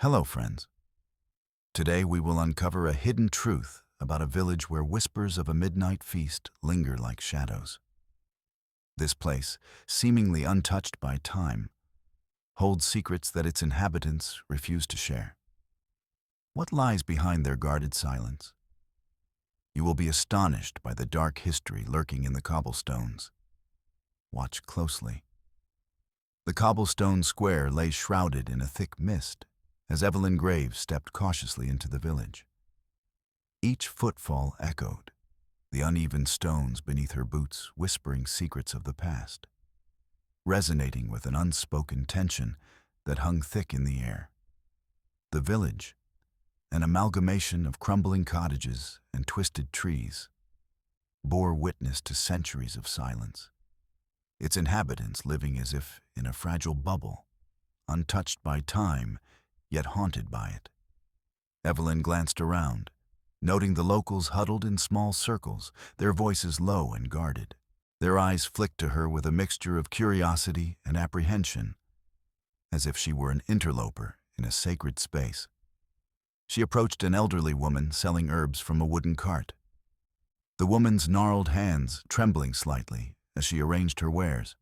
Hello, friends. Today we will uncover a hidden truth about a village where whispers of a midnight feast linger like shadows. This place, seemingly untouched by time, holds secrets that its inhabitants refuse to share. What lies behind their guarded silence? You will be astonished by the dark history lurking in the cobblestones. Watch closely. The cobblestone square lay shrouded in a thick mist as Evelyn Graves stepped cautiously into the village. Each footfall echoed, the uneven stones beneath her boots whispering secrets of the past, resonating with an unspoken tension that hung thick in the air. The village, an amalgamation of crumbling cottages and twisted trees, bore witness to centuries of silence, its inhabitants living as if in a fragile bubble, untouched by time, yet haunted by it. Evelyn glanced around, noting the locals huddled in small circles, their voices low and guarded. Their eyes flicked to her with a mixture of curiosity and apprehension, as if she were an interloper in a sacred space. She approached an elderly woman selling herbs from a wooden cart, the woman's gnarled hands trembling slightly as she arranged her wares.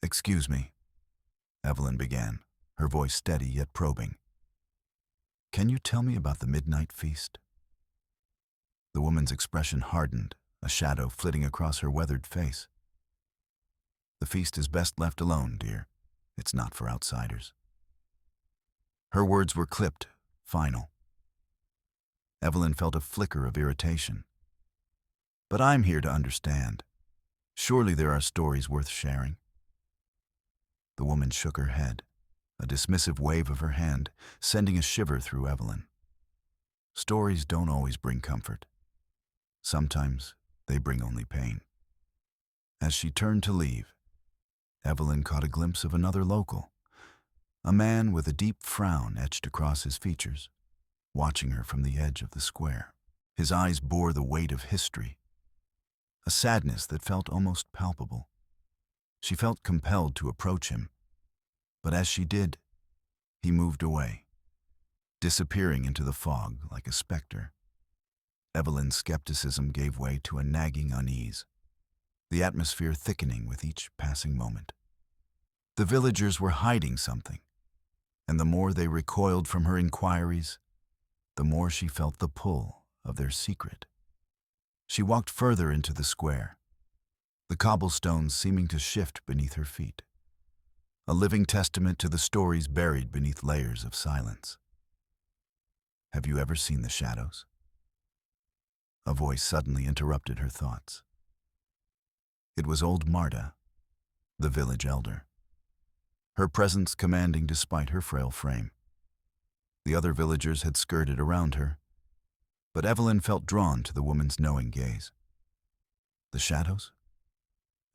"Excuse me," Evelyn began, her voice steady yet probing. "Can you tell me about the midnight feast?" The woman's expression hardened, a shadow flitting across her weathered face. "The feast is best left alone, dear. It's not for outsiders." Her words were clipped, final. Evelyn felt a flicker of irritation. "But I'm here to understand. Surely there are stories worth sharing." The woman shook her head, a dismissive wave of her hand sending a shiver through Evelyn. Stories don't always bring comfort. Sometimes they bring only pain. As she turned to leave, Evelyn caught a glimpse of another local, a man with a deep frown etched across his features, watching her from the edge of the square. His eyes bore the weight of history, a sadness that felt almost palpable. She felt compelled to approach him, but as she did, he moved away, disappearing into the fog like a specter. Evelyn's skepticism gave way to a nagging unease, the atmosphere thickening with each passing moment. The villagers were hiding something, and the more they recoiled from her inquiries, the more she felt the pull of their secret. She walked further into the square, the cobblestones seeming to shift beneath her feet, a living testament to the stories buried beneath layers of silence. "Have you ever seen the shadows?" A voice suddenly interrupted her thoughts. It was old Marta, the village elder, her presence commanding despite her frail frame. The other villagers had skirted around her, but Evelyn felt drawn to the woman's knowing gaze. "The shadows?"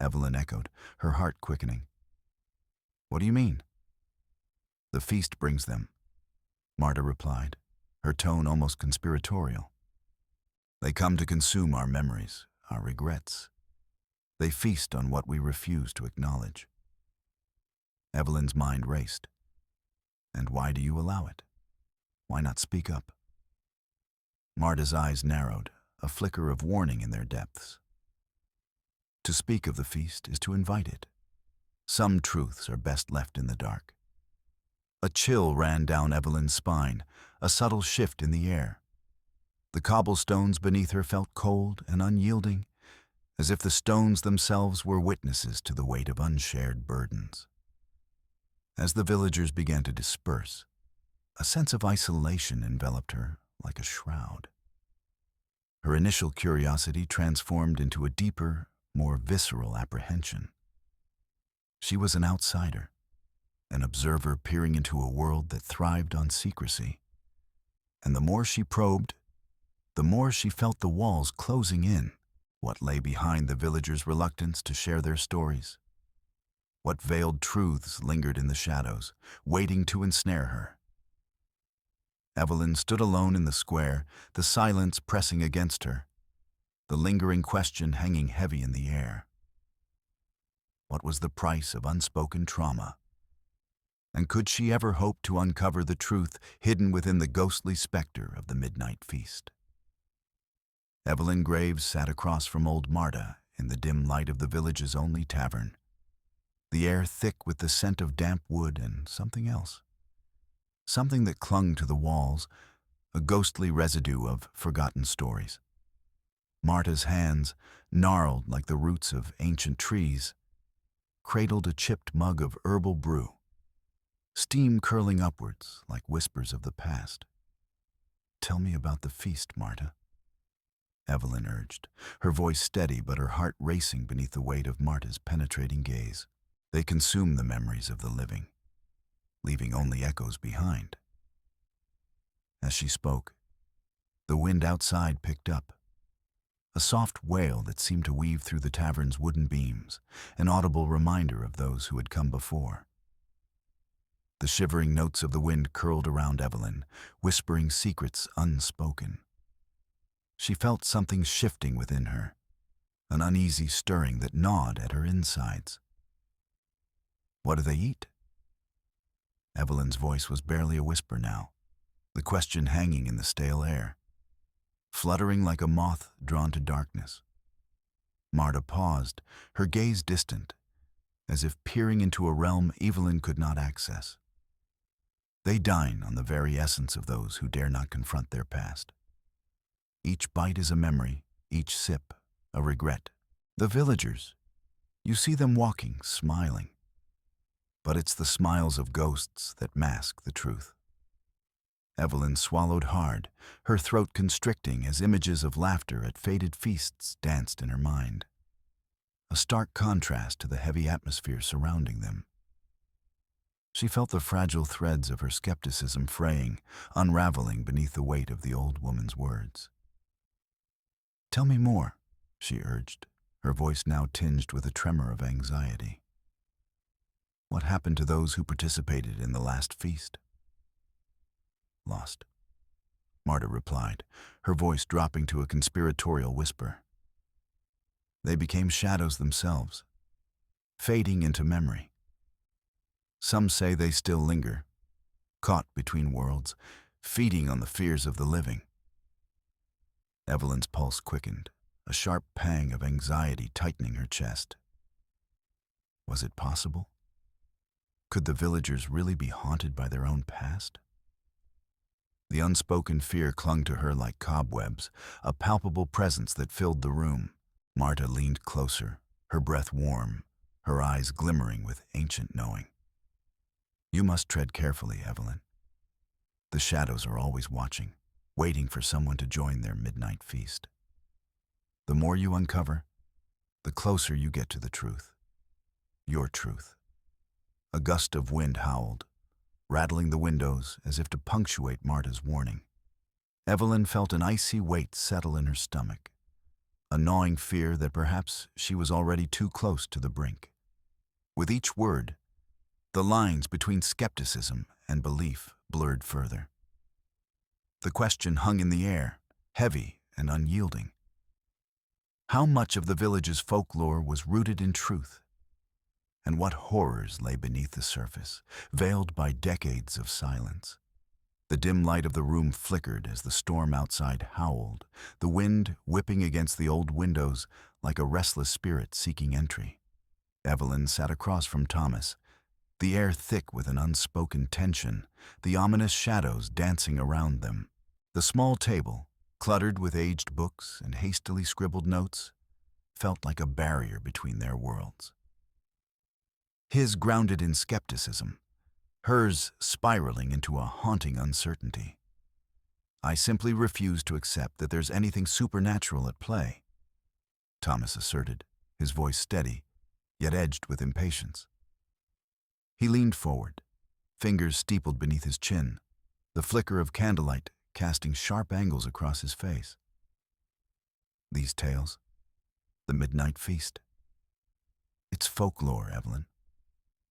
Evelyn echoed, her heart quickening. "What do you mean?" "The feast brings them," Marta replied, her tone almost conspiratorial. "They come to consume our memories, our regrets. They feast on what we refuse to acknowledge." Evelyn's mind raced. "And why do you allow it? Why not speak up?" Marta's eyes narrowed, a flicker of warning in their depths. To speak of the feast is to invite it. Some truths are best left in the dark. A chill ran down Evelyn's spine, a subtle shift in the air. The cobblestones beneath her felt cold and unyielding, as if the stones themselves were witnesses to the weight of unshared burdens. As the villagers began to disperse, a sense of isolation enveloped her like a shroud. Her initial curiosity transformed into a deeper, more visceral apprehension. She was an outsider, an observer peering into a world that thrived on secrecy. And the more she probed, the more she felt the walls closing in. What lay behind the villagers' reluctance to share their stories? What veiled truths lingered in the shadows, waiting to ensnare her? Evelyn stood alone in the square, the silence pressing against her, the lingering question hanging heavy in the air. What was the price of unspoken trauma? And could she ever hope to uncover the truth hidden within the ghostly specter of the midnight feast? Evelyn Graves sat across from old Marta in the dim light of the village's only tavern, the air thick with the scent of damp wood and something else. Something that clung to the walls, a ghostly residue of forgotten stories. Marta's hands, gnarled like the roots of ancient trees, cradled a chipped mug of herbal brew, steam curling upwards like whispers of the past. "Tell me about the feast, Marta," Evelyn urged, her voice steady but her heart racing beneath the weight of Marta's penetrating gaze. They consume the memories of the living, leaving only echoes behind. As she spoke, the wind outside picked up, a soft wail that seemed to weave through the tavern's wooden beams, an audible reminder of those who had come before. The shivering notes of the wind curled around Evelyn, whispering secrets unspoken. She felt something shifting within her, an uneasy stirring that gnawed at her insides. "What do they eat?" Evelyn's voice was barely a whisper now, the question hanging in the stale air, fluttering like a moth drawn to darkness. Marta paused, her gaze distant, as if peering into a realm Evelyn could not access. They dine on the very essence of those who dare not confront their past. Each bite is a memory, each sip a regret. The villagers, you see them walking, smiling. But it's the smiles of ghosts that mask the truth. Evelyn swallowed hard, her throat constricting as images of laughter at faded feasts danced in her mind, a stark contrast to the heavy atmosphere surrounding them. She felt the fragile threads of her skepticism fraying, unraveling beneath the weight of the old woman's words. "Tell me more," she urged, her voice now tinged with a tremor of anxiety. "What happened to those who participated in the last feast?" "Lost," Marta replied, her voice dropping to a conspiratorial whisper. "They became shadows themselves, fading into memory. Some say they still linger, caught between worlds, feeding on the fears of the living." Evelyn's pulse quickened, a sharp pang of anxiety tightening her chest. Was it possible? Could the villagers really be haunted by their own past? The unspoken fear clung to her like cobwebs, a palpable presence that filled the room. Marta leaned closer, her breath warm, her eyes glimmering with ancient knowing. "You must tread carefully, Evelyn. The shadows are always watching, waiting for someone to join their midnight feast. The more you uncover, the closer you get to the truth. Your truth." A gust of wind howled, rattling the windows as if to punctuate Marta's warning. Evelyn felt an icy weight settle in her stomach, a gnawing fear that perhaps she was already too close to the brink. With each word, the lines between skepticism and belief blurred further. The question hung in the air, heavy and unyielding. How much of the village's folklore was rooted in truth? And what horrors lay beneath the surface, veiled by decades of silence? The dim light of the room flickered as the storm outside howled, the wind whipping against the old windows like a restless spirit seeking entry. Evelyn sat across from Thomas, the air thick with an unspoken tension, the ominous shadows dancing around them. The small table, cluttered with aged books and hastily scribbled notes, felt like a barrier between their worlds. His grounded in skepticism, hers spiraling into a haunting uncertainty. "I simply refuse to accept that there's anything supernatural at play," Thomas asserted, his voice steady, yet edged with impatience. He leaned forward, fingers steepled beneath his chin, the flicker of candlelight casting sharp angles across his face. "These tales, the midnight feast. It's folklore, Evelyn,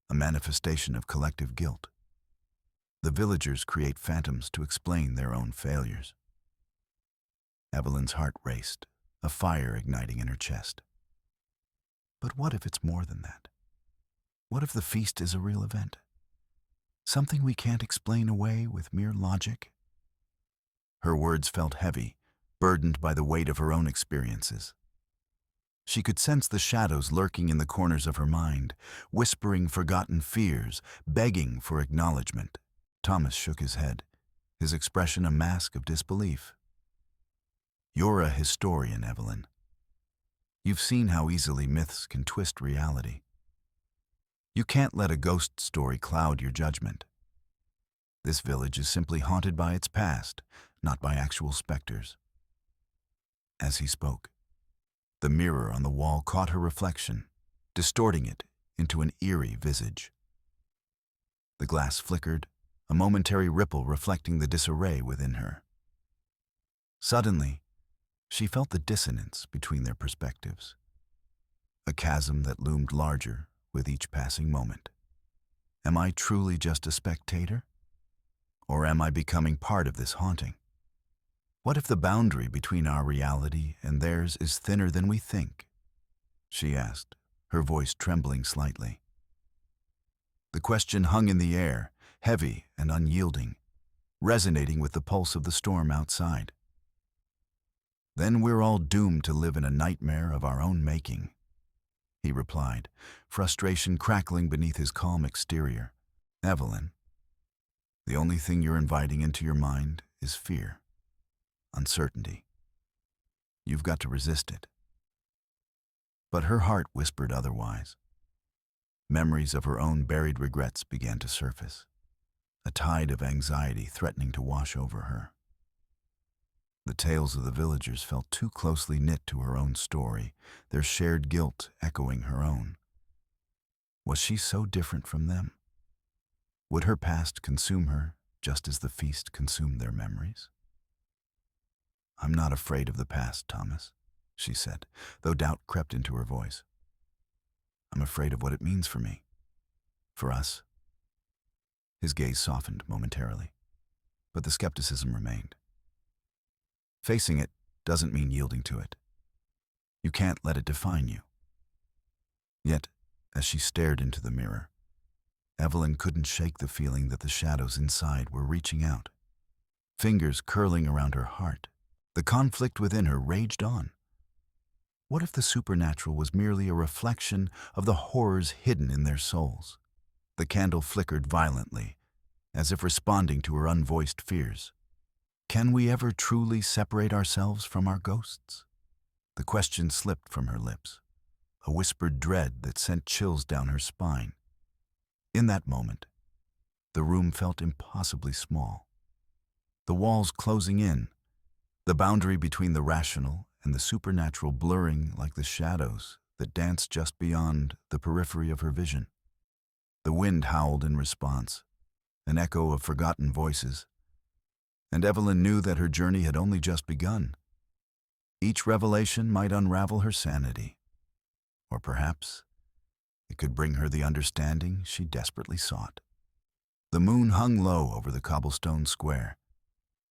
a manifestation of collective guilt. The villagers create phantoms to explain their own failures." Evelyn's heart raced, a fire igniting in her chest. But what if it's more than that? What if the feast is a real event? Something we can't explain away with mere logic? Her words felt heavy, burdened by the weight of her own experiences. She could sense the shadows lurking in the corners of her mind, whispering forgotten fears, begging for acknowledgement. Thomas shook his head, his expression a mask of disbelief. You're a historian, Evelyn. You've seen how easily myths can twist reality. You can't let a ghost story cloud your judgment. This village is simply haunted by its past, not by actual specters. As he spoke, the mirror on the wall caught her reflection, distorting it into an eerie visage. The glass flickered, a momentary ripple reflecting the disarray within her. Suddenly, she felt the dissonance between their perspectives, a chasm that loomed larger with each passing moment. Am I truly just a spectator? Or am I becoming part of this haunting? What if the boundary between our reality and theirs is thinner than we think? She asked, her voice trembling slightly. The question hung in the air, heavy and unyielding, resonating with the pulse of the storm outside. Then we're all doomed to live in a nightmare of our own making, he replied, frustration crackling beneath his calm exterior. Evelyn, the only thing you're inviting into your mind is fear, uncertainty. You've got to resist it. But her heart whispered otherwise. Memories of her own buried regrets began to surface, a tide of anxiety threatening to wash over her. The tales of the villagers felt too closely knit to her own story, their shared guilt echoing her own. Was she so different from them? Would her past consume her just as the feast consumed their memories? I'm not afraid of the past, Thomas, she said, though doubt crept into her voice. I'm afraid of what it means for me, for us. His gaze softened momentarily, but the skepticism remained. Facing it doesn't mean yielding to it. You can't let it define you. Yet, as she stared into the mirror, Evelyn couldn't shake the feeling that the shadows inside were reaching out, fingers curling around her heart. The conflict within her raged on. What if the supernatural was merely a reflection of the horrors hidden in their souls? The candle flickered violently, as if responding to her unvoiced fears. Can we ever truly separate ourselves from our ghosts? The question slipped from her lips, a whispered dread that sent chills down her spine. In that moment, the room felt impossibly small. The walls closing in, the boundary between the rational and the supernatural blurring like the shadows that danced just beyond the periphery of her vision. The wind howled in response, an echo of forgotten voices, and Evelyn knew that her journey had only just begun. Each revelation might unravel her sanity, or perhaps it could bring her the understanding she desperately sought. The moon hung low over the cobblestone square,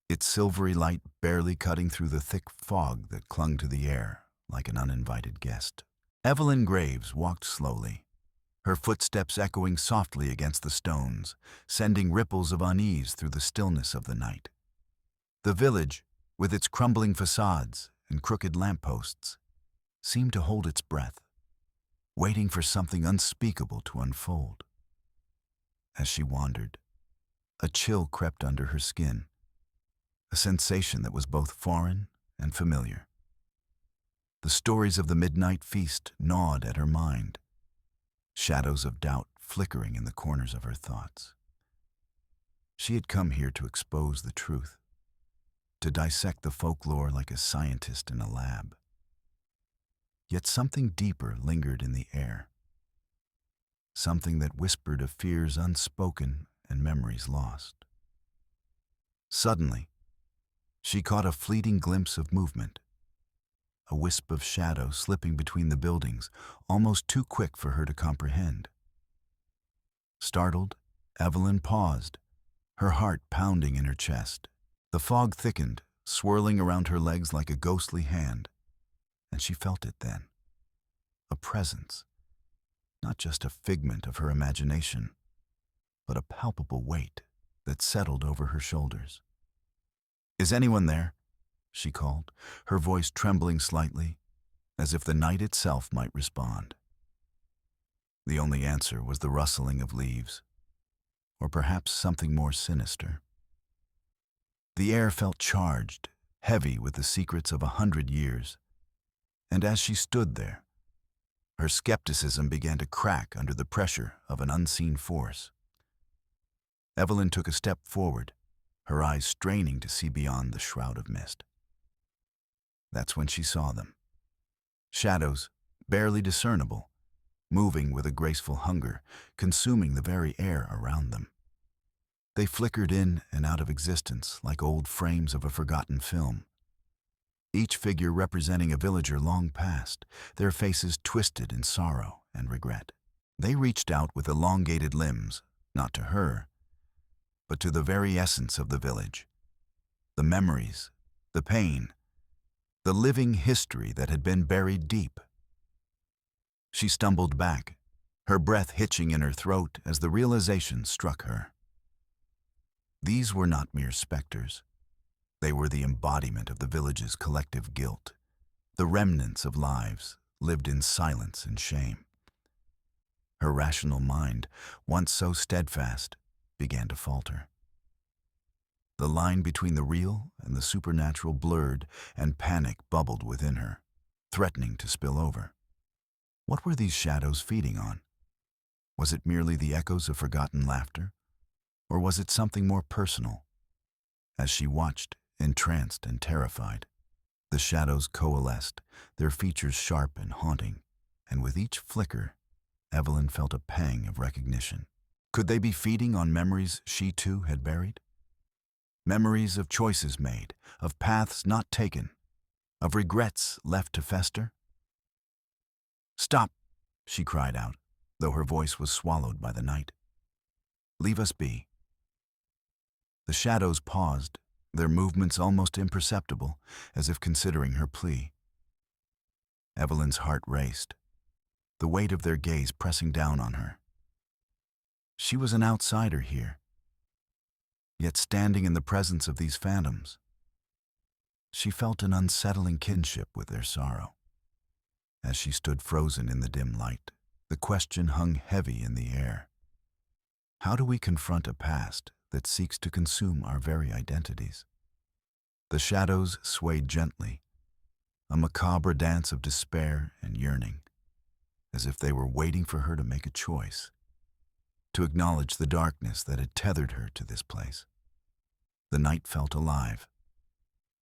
its silvery light barely cutting through the thick fog that clung to the air like an uninvited guest. Evelyn Graves walked slowly, her footsteps echoing softly against the stones, sending ripples of unease through the stillness of the night. The village, with its crumbling facades and crooked lampposts, seemed to hold its breath, waiting for something unspeakable to unfold. As she wandered, a chill crept under her skin, a sensation that was both foreign and familiar. The stories of the midnight feast gnawed at her mind, shadows of doubt flickering in the corners of her thoughts. She had come here to expose the truth, to dissect the folklore like a scientist in a lab. Yet something deeper lingered in the air, something that whispered of fears unspoken and memories lost. Suddenly, she caught a fleeting glimpse of movement, a wisp of shadow slipping between the buildings, almost too quick for her to comprehend. Startled, Evelyn paused, her heart pounding in her chest. The fog thickened, swirling around her legs like a ghostly hand, and she felt it then. A presence, not just a figment of her imagination, but a palpable weight that settled over her shoulders. "Is anyone there?" she called, her voice trembling slightly, as if the night itself might respond. The only answer was the rustling of leaves, or perhaps something more sinister. The air felt charged, heavy with the secrets of 100 years, and as she stood there, her skepticism began to crack under the pressure of an unseen force. Evelyn took a step forward, her eyes straining to see beyond the shroud of mist. That's when she saw them. Shadows, barely discernible, moving with a graceful hunger, consuming the very air around them. They flickered in and out of existence like old frames of a forgotten film. Each figure representing a villager long past, their faces twisted in sorrow and regret. They reached out with elongated limbs, not to her, but to the very essence of the village. The memories, the pain, the living history that had been buried deep. She stumbled back, her breath hitching in her throat as the realization struck her. These were not mere specters. They were the embodiment of the village's collective guilt, the remnants of lives lived in silence and shame. Her rational mind, once so steadfast, began to falter. The line between the real and the supernatural blurred, and panic bubbled within her, threatening to spill over. What were these shadows feeding on? Was it merely the echoes of forgotten laughter? Or was it something more personal? As she watched, entranced and terrified, the shadows coalesced, their features sharp and haunting, and with each flicker, Evelyn felt a pang of recognition. Could they be feeding on memories she too had buried? Memories of choices made, of paths not taken, of regrets left to fester? "Stop!" she cried out, though her voice was swallowed by the night. "Leave us be." The shadows paused, their movements almost imperceptible, as if considering her plea. Evelyn's heart raced, the weight of their gaze pressing down on her. She was an outsider here, yet standing in the presence of these phantoms, she felt an unsettling kinship with their sorrow. As she stood frozen in the dim light, the question hung heavy in the air. How do we confront a past that seeks to consume our very identities? The shadows swayed gently, a macabre dance of despair and yearning, as if they were waiting for her to make a choice, to acknowledge the darkness that had tethered her to this place. The night felt alive,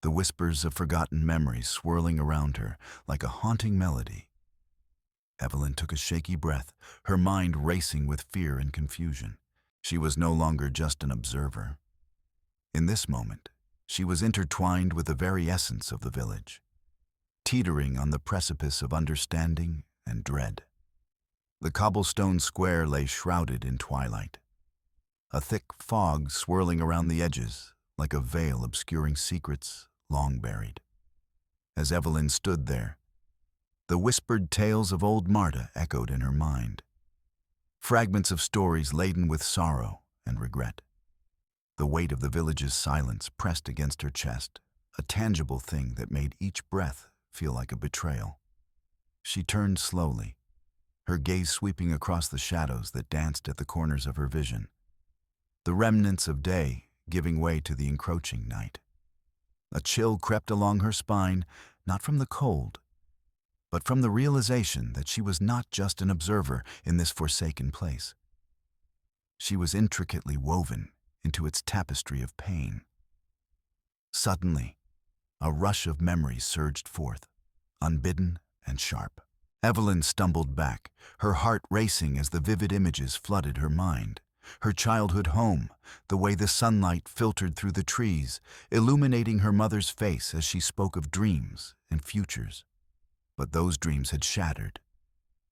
the whispers of forgotten memories swirling around her like a haunting melody. Evelyn took a shaky breath, her mind racing with fear and confusion. She was no longer just an observer. In this moment, she was intertwined with the very essence of the village, teetering on the precipice of understanding and dread. The cobblestone square lay shrouded in twilight, a thick fog swirling around the edges like a veil obscuring secrets long buried. As Evelyn stood there, the whispered tales of old Marta echoed in her mind, fragments of stories laden with sorrow and regret. The weight of the village's silence pressed against her chest, a tangible thing that made each breath feel like a betrayal. She turned slowly, her gaze sweeping across the shadows that danced at the corners of her vision, the remnants of day giving way to the encroaching night. A chill crept along her spine, not from the cold, but from the realization that she was not just an observer in this forsaken place. She was intricately woven into its tapestry of pain. Suddenly, a rush of memories surged forth, unbidden and sharp. Evelyn stumbled back, her heart racing as the vivid images flooded her mind. Her childhood home, the way the sunlight filtered through the trees, illuminating her mother's face as she spoke of dreams and futures. But those dreams had shattered,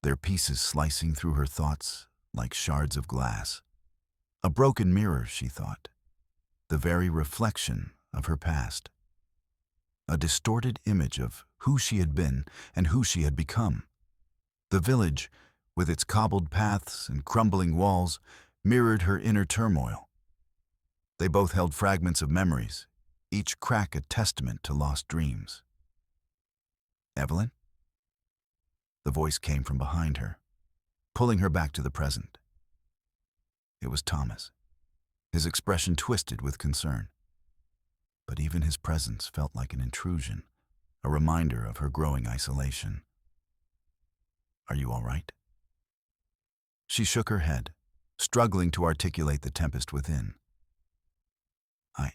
their pieces slicing through her thoughts like shards of glass. A broken mirror, she thought, the very reflection of her past. A distorted image of who she had been and who she had become. The village, with its cobbled paths and crumbling walls, mirrored her inner turmoil. They both held fragments of memories, each crack a testament to lost dreams. "Evelyn?" The voice came from behind her, pulling her back to the present. It was Thomas, his expression twisted with concern. But even his presence felt like an intrusion, a reminder of her growing isolation. "Are you all right?" She shook her head, struggling to articulate the tempest within. I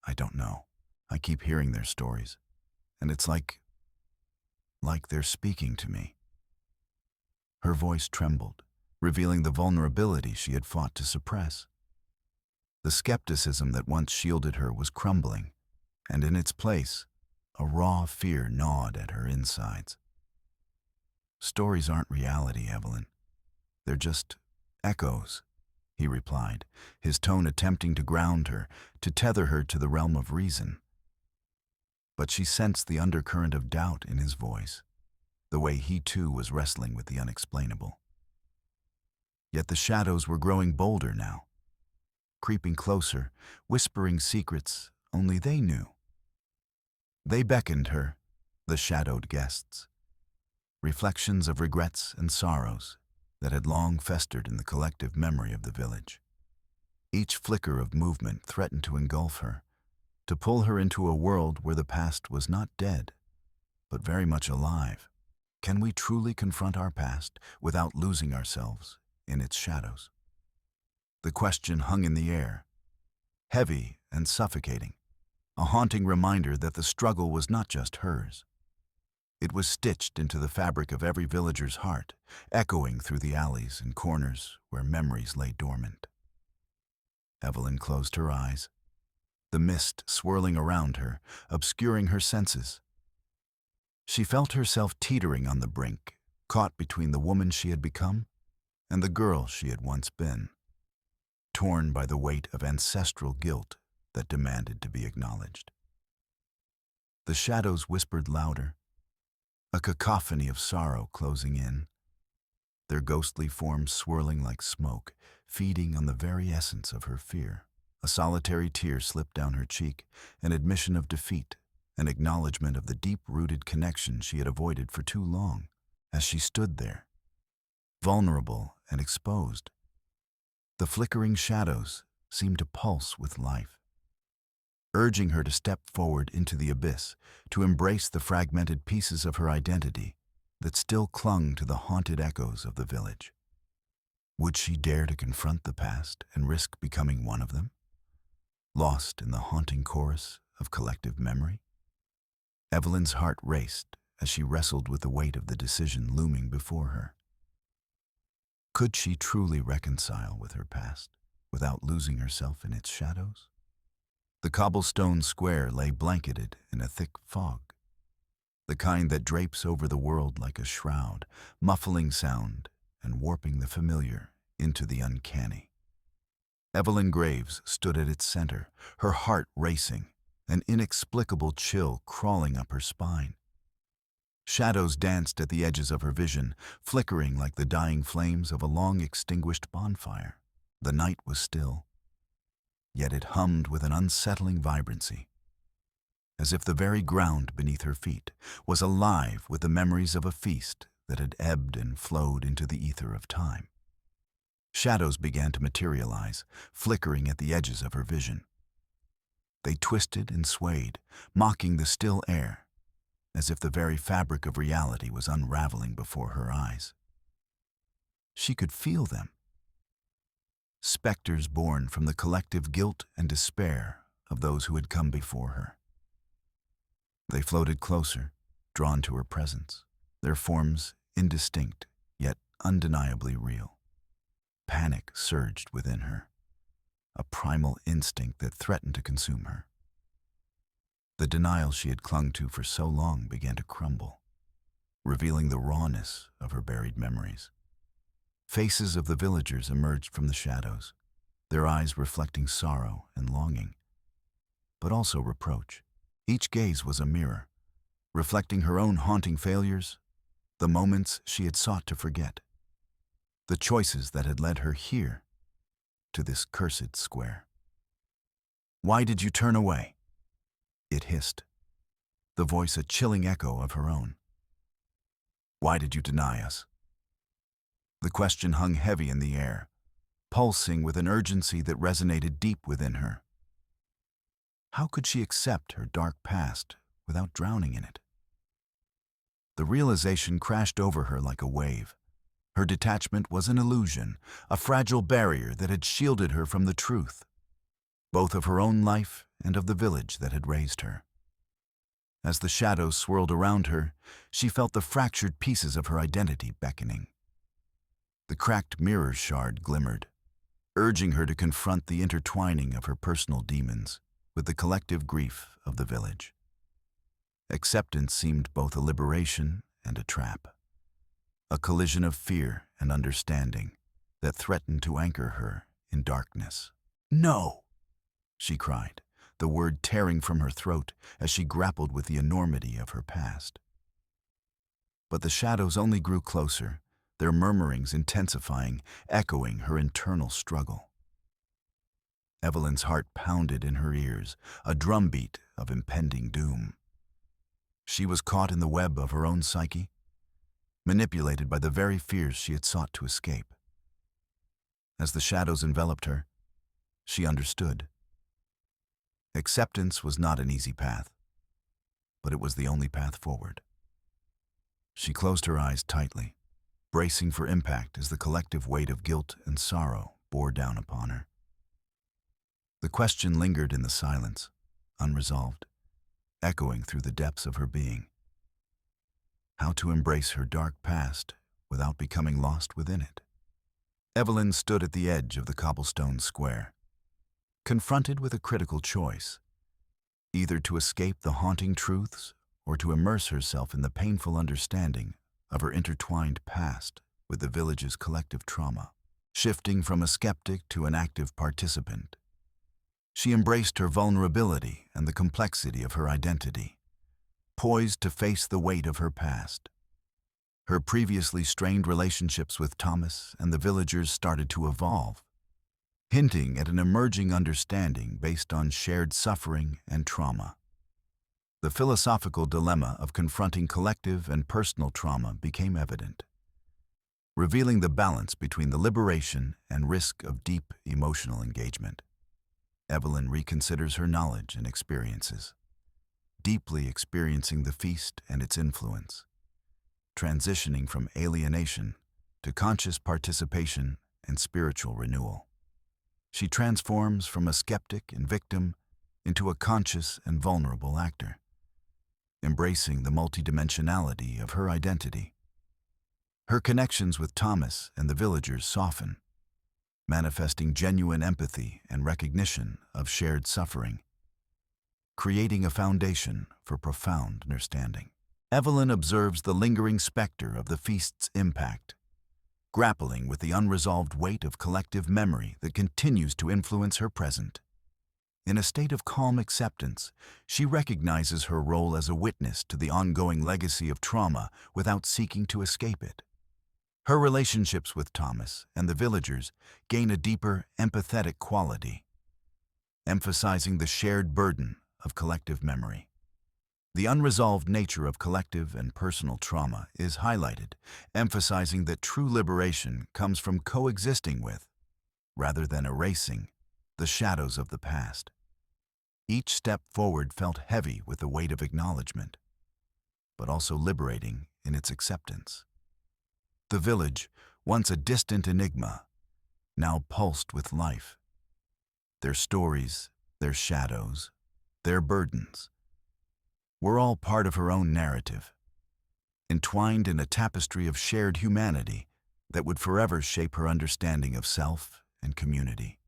I don't know. I keep hearing their stories, and it's like they're speaking to me." Her voice trembled, revealing the vulnerability she had fought to suppress. The skepticism that once shielded her was crumbling, and in its place, a raw fear gnawed at her insides. "Stories aren't reality, Evelyn. They're just echoes," he replied, his tone attempting to ground her, to tether her to the realm of reason. But she sensed the undercurrent of doubt in his voice, the way he too was wrestling with the unexplainable. Yet the shadows were growing bolder now, creeping closer, whispering secrets only they knew. They beckoned her, the shadowed guests, reflections of regrets and sorrows that had long festered in the collective memory of the village. Each flicker of movement threatened to engulf her, to pull her into a world where the past was not dead, but very much alive. Can we truly confront our past without losing ourselves in its shadows? The question hung in the air, heavy and suffocating, a haunting reminder that the struggle was not just hers. It was stitched into the fabric of every villager's heart, echoing through the alleys and corners where memories lay dormant. Evelyn closed her eyes, the mist swirling around her, obscuring her senses. She felt herself teetering on the brink, caught between the woman she had become and the girl she had once been, torn by the weight of ancestral guilt that demanded to be acknowledged. The shadows whispered louder, a cacophony of sorrow closing in, their ghostly forms swirling like smoke, feeding on the very essence of her fear. A solitary tear slipped down her cheek, an admission of defeat, an acknowledgement of the deep-rooted connection she had avoided for too long. As she stood there, vulnerable and exposed, the flickering shadows seemed to pulse with life, urging her to step forward into the abyss, to embrace the fragmented pieces of her identity that still clung to the haunted echoes of the village. Would she dare to confront the past and risk becoming one of them, lost in the haunting chorus of collective memory? Evelyn's heart raced as she wrestled with the weight of the decision looming before her. Could she truly reconcile with her past without losing herself in its shadows? The cobblestone square lay blanketed in a thick fog, the kind that drapes over the world like a shroud, muffling sound and warping the familiar into the uncanny. Evelyn Graves stood at its center, her heart racing, an inexplicable chill crawling up her spine. Shadows danced at the edges of her vision, flickering like the dying flames of a long-extinguished bonfire. The night was still, yet it hummed with an unsettling vibrancy, as if the very ground beneath her feet was alive with the memories of a feast that had ebbed and flowed into the ether of time. Shadows began to materialize, flickering at the edges of her vision. They twisted and swayed, mocking the still air, as if the very fabric of reality was unraveling before her eyes. She could feel them, specters born from the collective guilt and despair of those who had come before her. They floated closer, drawn to her presence, their forms indistinct, yet undeniably real. Panic surged within her, a primal instinct that threatened to consume her. The denial she had clung to for so long began to crumble, revealing the rawness of her buried memories. Faces of the villagers emerged from the shadows, their eyes reflecting sorrow and longing, but also reproach. Each gaze was a mirror, reflecting her own haunting failures, the moments she had sought to forget. the choices that had led her here, to this cursed square. "Why did you turn away?" it hissed, the voice a chilling echo of her own. "Why did you deny us?" The question hung heavy in the air, pulsing with an urgency that resonated deep within her. How could she accept her dark past without drowning in it? The realization crashed over her like a wave. Her detachment was an illusion, a fragile barrier that had shielded her from the truth, both of her own life and of the village that had raised her. As the shadows swirled around her, she felt the fractured pieces of her identity beckoning. The cracked mirror shard glimmered, urging her to confront the intertwining of her personal demons with the collective grief of the village. Acceptance seemed both a liberation and a trap, a collision of fear and understanding that threatened to anchor her in darkness. "No!" she cried, the word tearing from her throat as she grappled with the enormity of her past. But the shadows only grew closer, their murmurings intensifying, echoing her internal struggle. Evelyn's heart pounded in her ears, a drumbeat of impending doom. She was caught in the web of her own psyche, manipulated by the very fears she had sought to escape. As the shadows enveloped her, she understood. Acceptance was not an easy path, but it was the only path forward. She closed her eyes tightly, bracing for impact as the collective weight of guilt and sorrow bore down upon her. The question lingered in the silence, unresolved, echoing through the depths of her being. How to embrace her dark past without becoming lost within it? Evelyn stood at the edge of the cobblestone square, confronted with a critical choice, either to escape the haunting truths or to immerse herself in the painful understanding of her intertwined past with the village's collective trauma. Shifting from a skeptic to an active participant, she embraced her vulnerability and the complexity of her identity, poised to face the weight of her past. Her previously strained relationships with Thomas and the villagers started to evolve, hinting at an emerging understanding based on shared suffering and trauma. The philosophical dilemma of confronting collective and personal trauma became evident, revealing the balance between the liberation and risk of deep emotional engagement. Evelyn reconsiders her knowledge and experiences, deeply experiencing the feast and its influence, transitioning from alienation to conscious participation and spiritual renewal. She transforms from a skeptic and victim into a conscious and vulnerable actor, embracing the multidimensionality of her identity. Her connections with Thomas and the villagers soften, manifesting genuine empathy and recognition of shared suffering, creating a foundation for profound understanding. Evelyn observes the lingering specter of the feast's impact, grappling with the unresolved weight of collective memory that continues to influence her present. In a state of calm acceptance, she recognizes her role as a witness to the ongoing legacy of trauma without seeking to escape it. Her relationships with Thomas and the villagers gain a deeper, empathetic quality, emphasizing the shared burden of collective memory. The unresolved nature of collective and personal trauma is highlighted, emphasizing that true liberation comes from coexisting with, rather than erasing, the shadows of the past. Each step forward felt heavy with the weight of acknowledgement, but also liberating in its acceptance. The village, once a distant enigma, now pulsed with life. Their stories, their shadows, their burdens were all part of her own narrative, entwined in a tapestry of shared humanity that would forever shape her understanding of self and community.